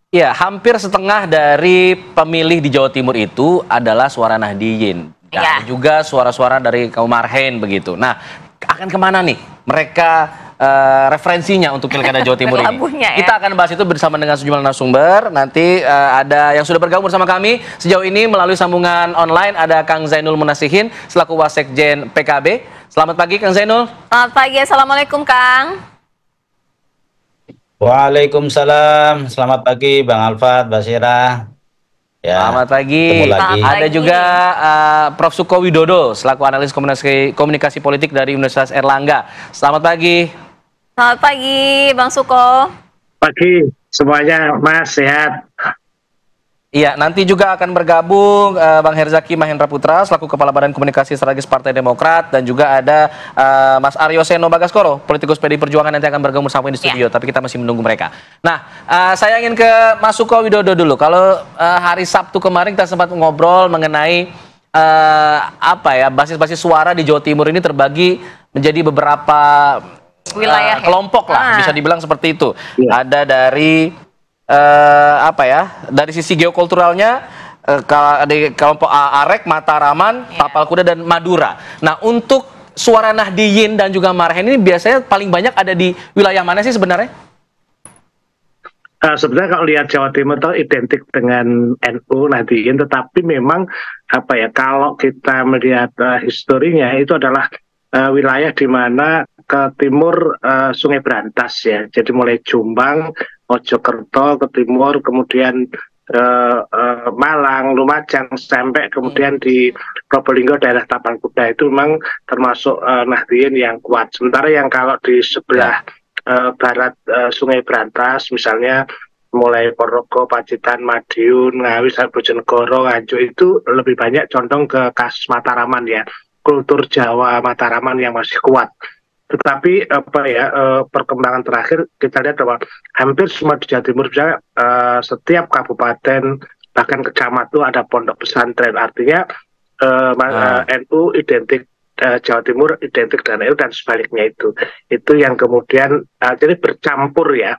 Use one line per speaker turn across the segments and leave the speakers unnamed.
Ya, hampir setengah dari pemilih di Jawa Timur itu adalah suara Nahdliyin.
Ya.
Dan juga suara-suara dari kaum Marhen begitu. Nah, akan kemana nih mereka referensinya untuk Pilkada Jawa Timur ini?
Berlabuhnya, ya.
Kita akan bahas itu bersama dengan sejumlah narasumber. Nanti ada yang sudah bergabung bersama kami sejauh ini melalui sambungan online. Ada Kang Zainul Munasihin selaku Wasekjen PKB. Selamat pagi Kang Zainul.
Selamat pagi, Assalamualaikum Kang.
Waalaikumsalam, selamat pagi Bang Alfat, Basira. Ya,
selamat pagi.
ketemu lagi.
Ada juga Prof. Suko Widodo selaku analis komunikasi politik dari Universitas Erlangga. Selamat pagi.
Selamat pagi Bang Suko.
Pagi semuanya, Mas, sehat.
Iya, nanti juga akan bergabung Bang Herzaki Mahendra Putra selaku Kepala Badan Komunikasi Strategis Partai Demokrat, dan juga ada Mas Aryo Seno Bagaskoro, politikus PDI Perjuangan, nanti akan bergabung bersama di studio, tapi kita masih menunggu mereka. Nah, saya ingin ke Mas Suko Widodo dulu. Kalau hari Sabtu kemarin kita sempat ngobrol mengenai basis-basis suara di Jawa Timur ini terbagi menjadi beberapa
wilayah
kelompok lah, bisa dibilang seperti itu.
Ya.
Ada dari dari sisi geokulturalnya di kelompok Arek, Mataraman, Tapal Kuda, dan Madura. Nah, untuk suara Nahdliyin dan juga Marhen ini biasanya paling banyak ada di wilayah mana sih sebenarnya?
Sebenarnya kalau lihat Jawa Timur itu identik dengan NU Nahdliyin, tetapi memang kalau kita melihat historinya itu adalah wilayah di mana ke timur Sungai Brantas ya. Jadi mulai Jombang, Mojokerto ke timur, kemudian Malang, Lumajang, sampai kemudian di Probolinggo daerah Tapal Kuda itu memang termasuk Nahdliyin yang kuat. Sementara yang kalau di sebelah barat Sungai Brantas, misalnya mulai Ponorogo, Pacitan, Madiun, Ngawi, Bojonegoro, Nganjuk, itu lebih banyak condong ke kasus Mataraman ya, kultur Jawa Mataraman yang masih kuat. Tetapi perkembangan terakhir kita lihat bahwa hampir semua di Jawa Timur, misalnya setiap kabupaten bahkan kecamatan itu ada pondok pesantren. Artinya NU identik, Jawa Timur identik dengan NU, dan sebaliknya itu yang kemudian jadi bercampur ya.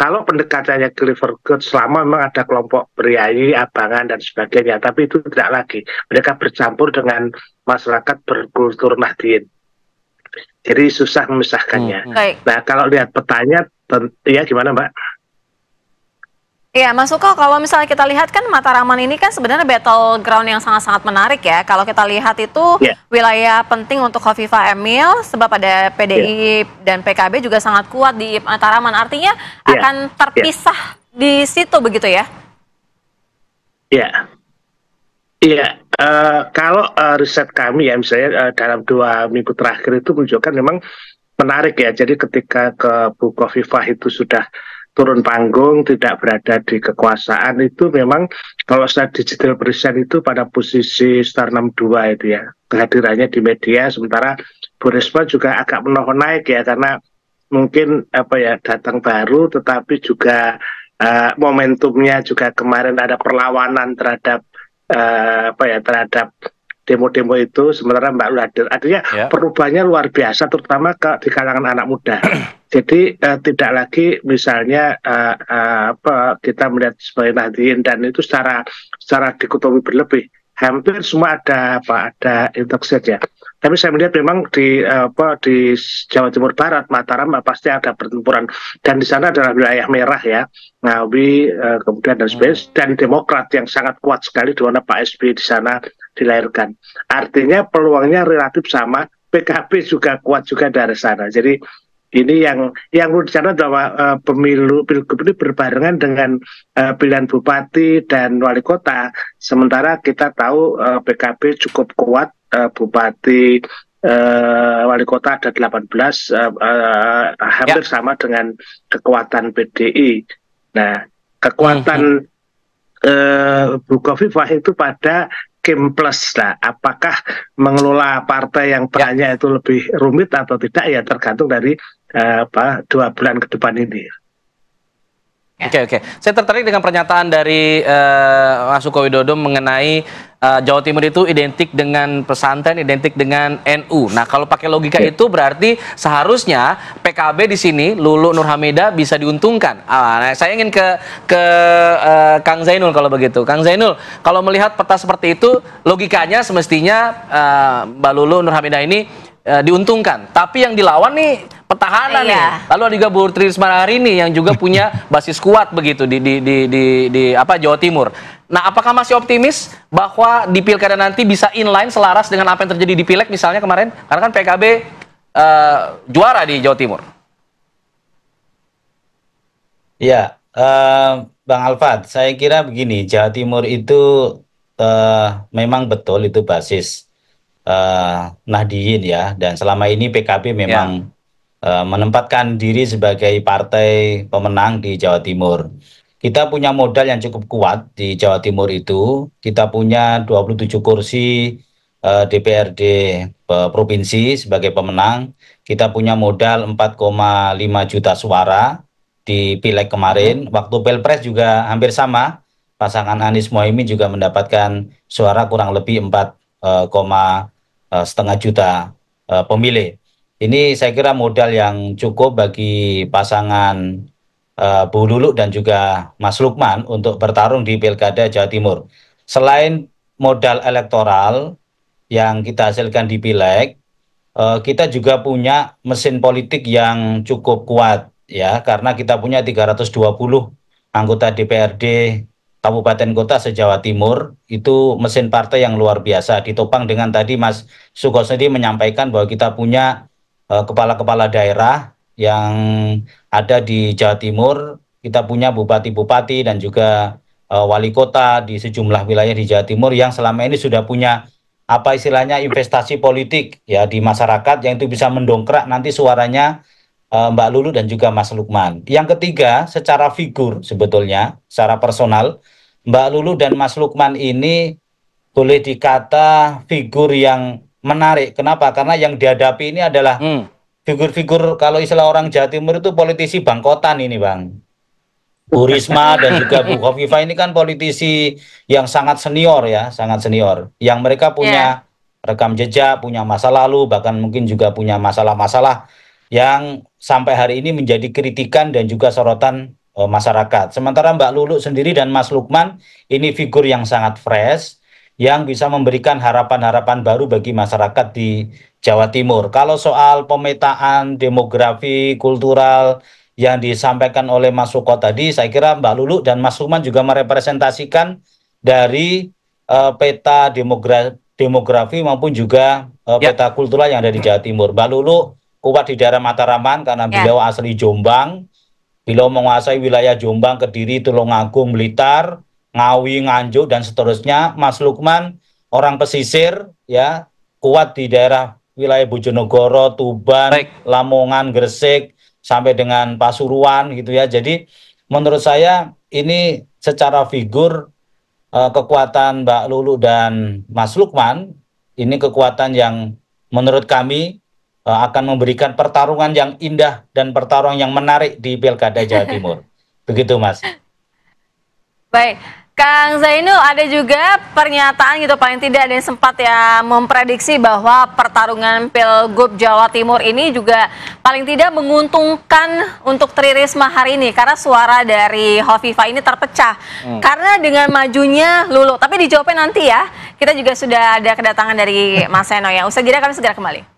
Kalau pendekatannya Clifford Good, selama memang ada kelompok priayi, abangan, dan sebagainya, tapi itu tidak lagi. Mereka bercampur dengan masyarakat berkultur Nahdliyin. Jadi susah memisahkannya. Nah, kalau lihat petanya, ya gimana Mbak?
Iya, Mas Suko, kalau misalnya kita lihat kan Mataraman ini kan sebenarnya battleground yang sangat-sangat menarik ya. Kalau kita lihat itu wilayah penting untuk Khofifah Emil, sebab ada PDI dan PKB juga sangat kuat di Mataraman. Artinya akan terpisah di situ begitu ya?
Iya, kalau riset kami ya, misalnya dalam 2 minggu terakhir itu menunjukkan memang menarik ya. Jadi ketika ke Bu Khofifah itu sudah turun panggung, tidak berada di kekuasaan, itu memang kalau saya digital present itu pada posisi star 62 itu ya, kehadirannya di media. Sementara Bu Risma juga agak menolak naik ya, karena mungkin datang baru, tetapi juga momentumnya juga kemarin ada perlawanan terhadap terhadap demo-demo itu, sementara Mbak Lula hadir. Artinya perubahannya luar biasa, terutama di kalangan anak muda. Jadi tidak lagi misalnya kita melihat sebagai Nahdliyin, dan itu secara dikotomi berlebih. Hampir semua ada intoxic ya. Tapi saya melihat memang di Jawa Timur Barat, Mataram pasti ada pertempuran, dan di sana adalah wilayah merah ya, Ngawi, kemudian dan sebagainya, dan Demokrat yang sangat kuat sekali, di mana Pak SBY di sana dilahirkan. Artinya peluangnya relatif sama. PKB juga kuat juga dari sana. Jadi ini yang perlu dicatat bahwa pilgub ini berbarengan dengan pilihan bupati dan wali kota. Sementara kita tahu PKB cukup kuat, bupati, wali kota ada 18, hampir sama dengan kekuatan PDI. Nah, kekuatan Bu Khofifah itu pada Kim Plus. Nah, apakah mengelola partai yang banyak itu lebih rumit atau tidak, ya tergantung dari 2 bulan ke depan ini.
Oke. Saya tertarik dengan pernyataan dari Mas Suko Widodo mengenai Jawa Timur itu identik dengan pesantren, identik dengan NU. Nah, kalau pakai logika itu berarti seharusnya PKB di sini, Lulu Nur Hamidah bisa diuntungkan. Nah, saya ingin ke Kang Zainul kalau begitu. Kang Zainul, kalau melihat peta seperti itu, logikanya semestinya Mbak Lulu Nur Hamidah ini diuntungkan. Tapi yang dilawan nih petahana nih. Lalu ada juga Bu Tri Risma hari ini yang juga punya basis kuat begitu di Jawa Timur. Nah, apakah masih optimis bahwa di pilkada nanti bisa inline selaras dengan apa yang terjadi di Pileg misalnya kemarin? Karena kan PKB juara di Jawa Timur.
Ya, Bang Alfat, saya kira begini, Jawa Timur itu memang betul itu basis Nahdliyin ya, dan selama ini PKB memang menempatkan diri sebagai partai pemenang di Jawa Timur. Kita punya modal yang cukup kuat di Jawa Timur itu. Kita punya 27 kursi DPRD provinsi sebagai pemenang. Kita punya modal 4,5 juta suara di Pileg kemarin. Waktu Pilpres juga hampir sama. Pasangan Anies Mohaimin juga mendapatkan suara kurang lebih 4,5 juta pemilih. Ini saya kira modal yang cukup bagi pasangan Bu Lulu dan juga Mas Lukman untuk bertarung di Pilkada Jawa Timur. Selain modal elektoral yang kita hasilkan di Pileg, kita juga punya mesin politik yang cukup kuat ya, karena kita punya 320 anggota DPRD Kabupaten Kota se-Jawa Timur. Itu mesin partai yang luar biasa, ditopang dengan tadi Mas Suko sendiri menyampaikan bahwa kita punya kepala-kepala daerah yang ada di Jawa Timur. Kita punya bupati-bupati dan juga wali kota di sejumlah wilayah di Jawa Timur yang selama ini sudah punya apa istilahnya investasi politik ya di masyarakat, yang itu bisa mendongkrak nanti suaranya Mbak Lulu dan juga Mas Lukman. Yang ketiga, secara figur sebetulnya, secara personal, Mbak Lulu dan Mas Lukman ini boleh dikata figur yang menarik. Kenapa? Karena yang dihadapi ini adalah figur-figur, kalau istilah orang Jawa Timur itu politisi bangkotan ini, Bang. Bu Risma dan juga Bu Khofifah ini kan politisi yang sangat senior ya, sangat senior. Yang mereka punya rekam jejak, punya masa lalu, bahkan mungkin juga punya masalah-masalah yang sampai hari ini menjadi kritikan dan juga sorotan masyarakat. Sementara Mbak Lulu sendiri dan Mas Lukman ini figur yang sangat fresh, yang bisa memberikan harapan-harapan baru bagi masyarakat di Jawa Timur. Kalau soal pemetaan demografi, kultural yang disampaikan oleh Mas Suko tadi, saya kira Mbak Lulu dan Mas Lukman juga merepresentasikan dari peta demografi maupun juga peta kultural yang ada di Jawa Timur. Mbak Lulu kuat di daerah Mataraman karena beliau asli Jombang. Beliau menguasai wilayah Jombang, Kediri, Tulungagung, Blitar, Ngawi, Nganjuk dan seterusnya. Mas Lukman orang pesisir ya, kuat di daerah wilayah Bojonegoro, Tuban, Lamongan, Gresik sampai dengan Pasuruan gitu ya. Jadi menurut saya ini secara figur kekuatan Mbak Lulu dan Mas Lukman ini kekuatan yang menurut kami akan memberikan pertarungan yang indah dan pertarungan yang menarik di Pilkada Jawa Timur. Begitu, Mas.
Baik, Kang Zainul, ada juga pernyataan gitu, paling tidak ada yang sempat ya memprediksi bahwa pertarungan Pilgub Jawa Timur ini juga paling tidak menguntungkan untuk Tri Risma hari ini karena suara dari Khofifah ini terpecah karena dengan majunya Lulu. Tapi dijawabnya nanti ya. Kita juga sudah ada kedatangan dari Mas Seno ya. Usai jeda kami segera kembali.